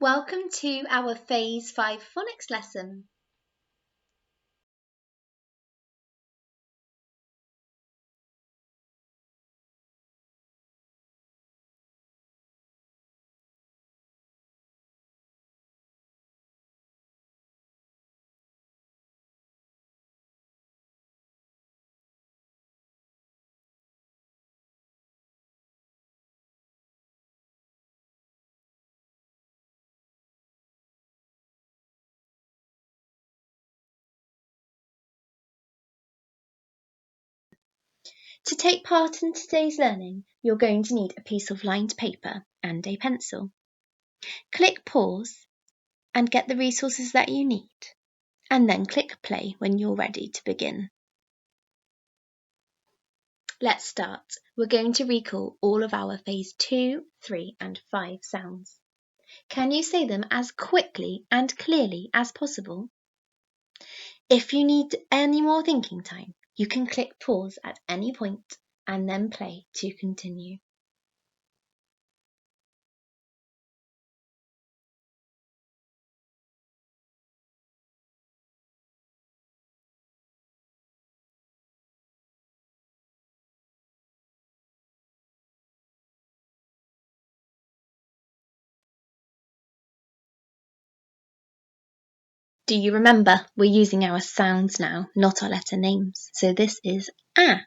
Welcome to our Phase 5 phonics lesson. To take part in today's learning, you're going to need a piece of lined paper and a pencil. Click pause and get the resources that you need, and then click play when you're ready to begin. Let's start. We're going to recall all of our Phase 2, 3 and 5 sounds. Can you say them as quickly and clearly as possible? If you need any more thinking time, you can click pause at any point and then play to continue. Do you remember? We're using our sounds now, not our letter names. So this is A.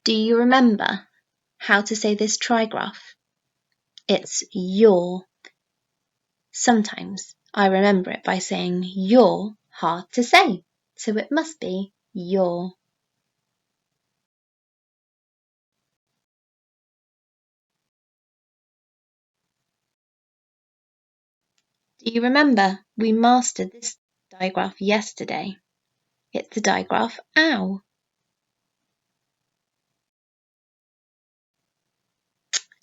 Do you remember how to say this trigraph? It's your. Sometimes I remember it by saying you're hard to say, so it must be your. Do you remember we mastered this digraph yesterday? It's the digraph ow.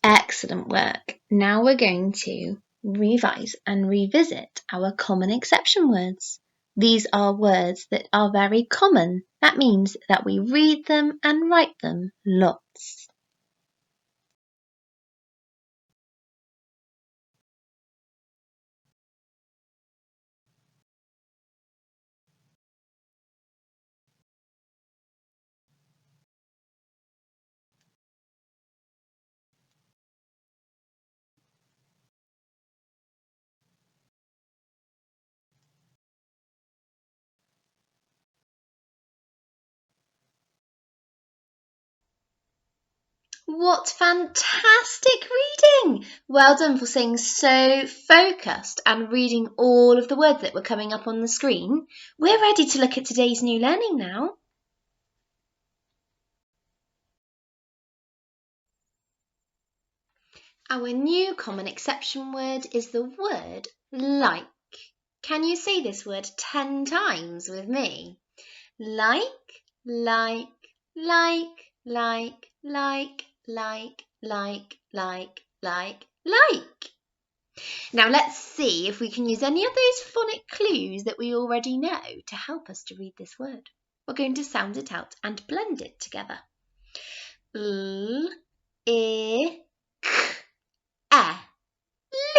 Excellent work. Now we're going to revise and revisit our common exception words. These are words that are very common. That means that we read them and write them lots. What fantastic reading! Well done for staying so focused and reading all of the words that were coming up on the screen. We're ready to look at today's new learning now. Our new common exception word is the word like. Can you say this word 10 times with me? Like, like, like, like, like, like, like, like. Now let's see if we can use any of those phonic clues that we already know to help us to read this word. We're going to sound it out and blend it together. L, I, k,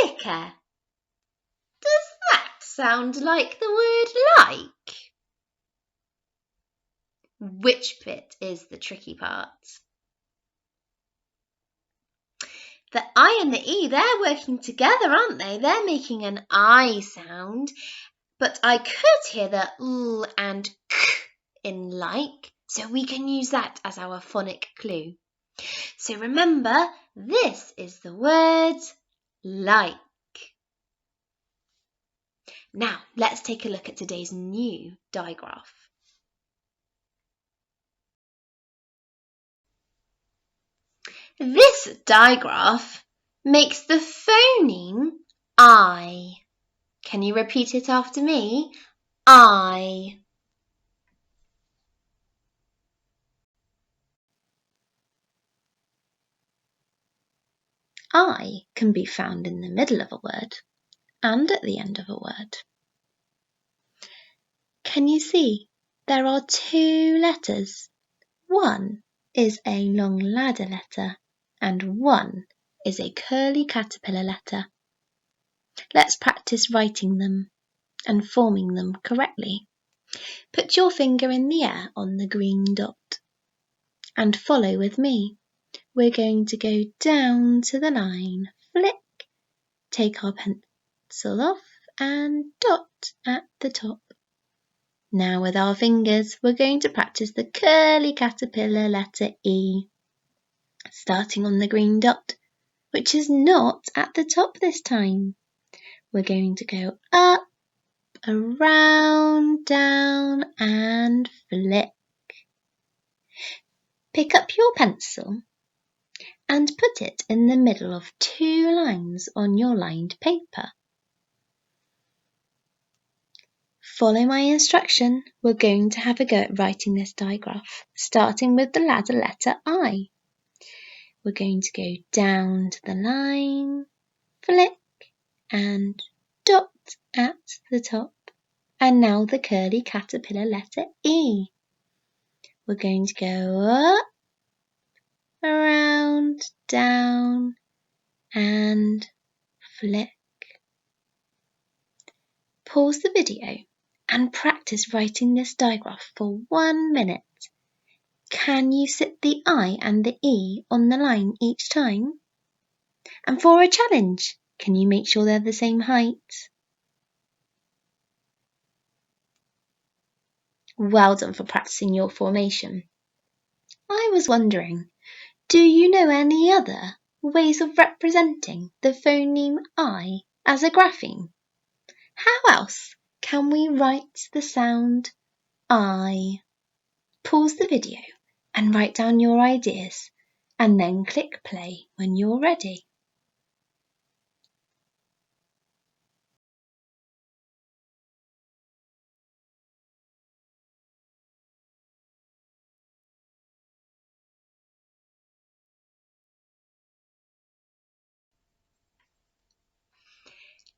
liquor. Does that sound like the word like? Which bit is the tricky part? The I and the E, they're working together, aren't they? They're making an I sound, but I could hear the L and K in like, so we can use that as our phonic clue. So remember, this is the word like. Now, let's take a look at today's new digraph. This digraph makes the phoneme I. Can you repeat it after me? I. I can be found in the middle of a word and at the end of a word. Can you see there are two letters? One is a long ladder letter and one is a curly caterpillar letter. Let's practice writing them and forming them correctly. Put your finger in the air on the green dot and follow with me. We're going to go down to the line, flick, take our pencil off and dot at the top. Now with our fingers, we're going to practice the curly caterpillar letter E, starting on the green dot, which is not at the top this time. We're going to go up, around, down and flick. Pick up your pencil and put it in the middle of two lines on your lined paper. Follow my instruction. We're going to have a go at writing this digraph, starting with the ladder letter I. We're going to go down to the line, flick, and dot at the top. And now the curly caterpillar letter E. We're going to go up, around, down, and flick. Pause the video and practice writing this digraph for 1 minute. Can you sit the I and the E on the line each time? And for a challenge, can you make sure they're the same height? Well done for practicing your formation. I was wondering, do you know any other ways of representing the phoneme I as a grapheme? How else can we write the sound I? Pause the video and write down your ideas, and then click play when you're ready.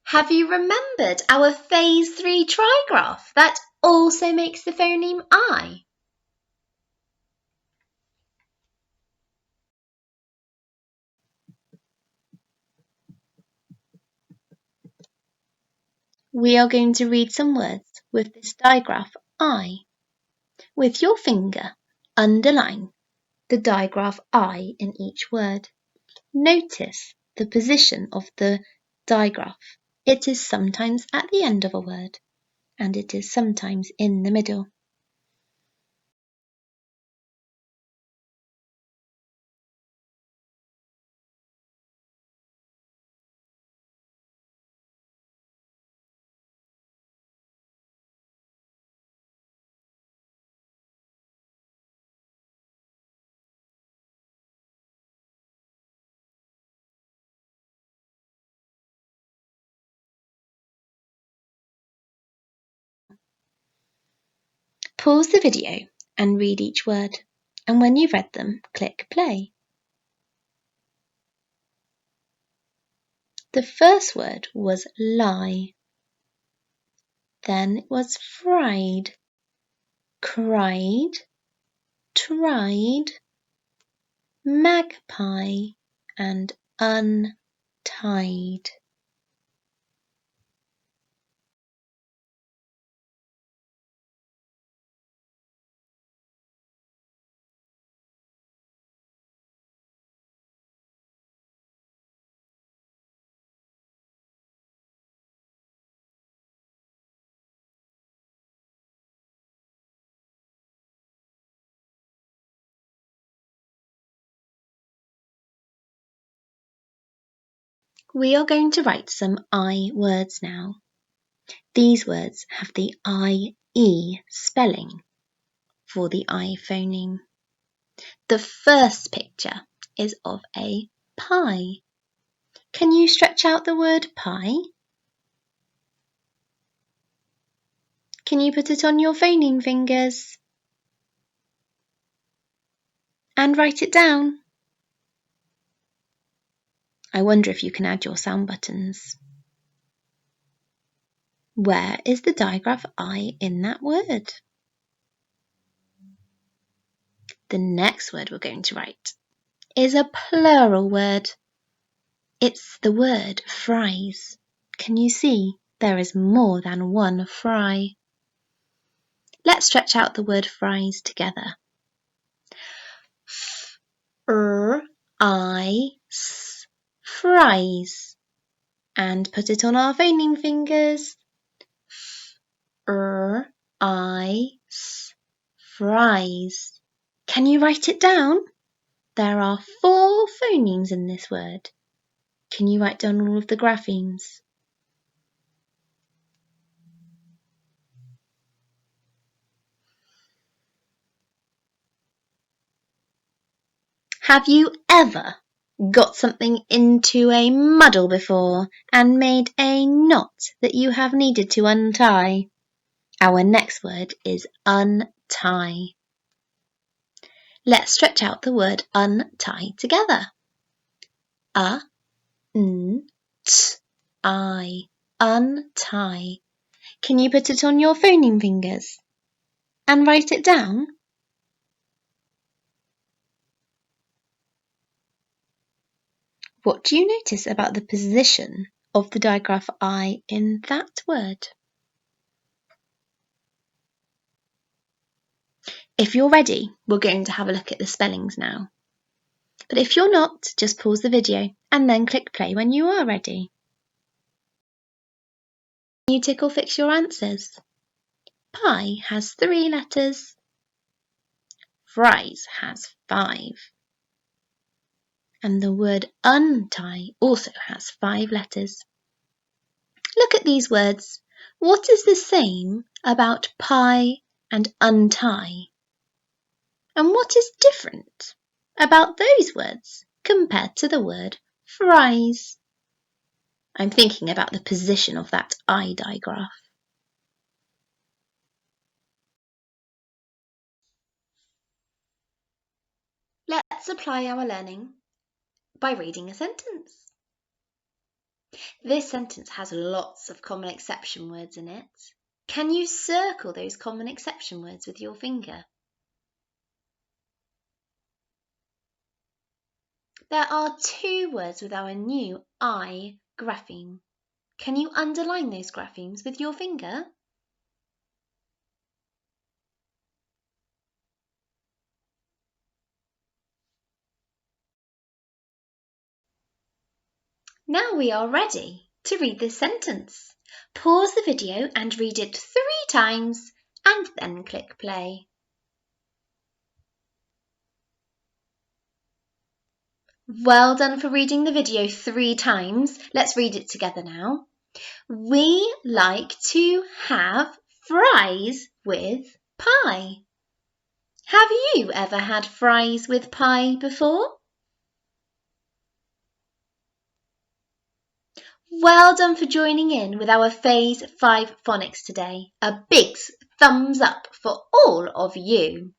Have you remembered our phase 3 trigraph that also makes the phoneme I? We are going to read some words with this digraph I. With your finger, underline the digraph I in each word. Notice the position of the digraph. It is sometimes at the end of a word, and it is sometimes in the middle. Pause the video and read each word, and when you've read them, click play. The first word was lie, then it was fried, cried, tried, magpie, and untied. We are going to write some I words now. These words have the I-E spelling for the I phoneme. The first picture is of a pie. Can you stretch out the word pie? Can you put it on your phoneme fingers? And write it down? I wonder if you can add your sound buttons. Where is the digraph I in that word? The next word we're going to write is a plural word. It's the word fries. Can you see there is more than one fry? Let's stretch out the word fries together. F-R-I-S, fries. And put it on our phoneme fingers. F-R-I-S, fries. Can you write it down? There are 4 phonemes in this word. Can you write down all of the graphemes? Have you ever got something into a muddle before and made a knot that you have needed to untie? Our next word is untie. Let's stretch out the word untie together. U-N-T-I, untie. Can you put it on your phoneme fingers and write it down? What do you notice about the position of the digraph I in that word? If you're ready, we're going to have a look at the spellings now. But if you're not, just pause the video and then click play when you are ready. Can you tick or fix your answers? Pie has 3 letters. Fries has 5. And the word untie also has 5 letters. Look at these words. What is the same about pie and untie? And what is different about those words compared to the word fries? I'm thinking about the position of that I digraph. Let's apply our learning by reading a sentence. This sentence has lots of common exception words in it. Can you circle those common exception words with your finger? There are 2 words with our new I grapheme. Can you underline those graphemes with your finger? Now we are ready to read this sentence. Pause the video and read it 3 times and then click play. Well done for reading the video 3 times. Let's read it together now. We like to have fries with pie. Have you ever had fries with pie before? Well done for joining in with our Phase 5 phonics today. A big thumbs up for all of you.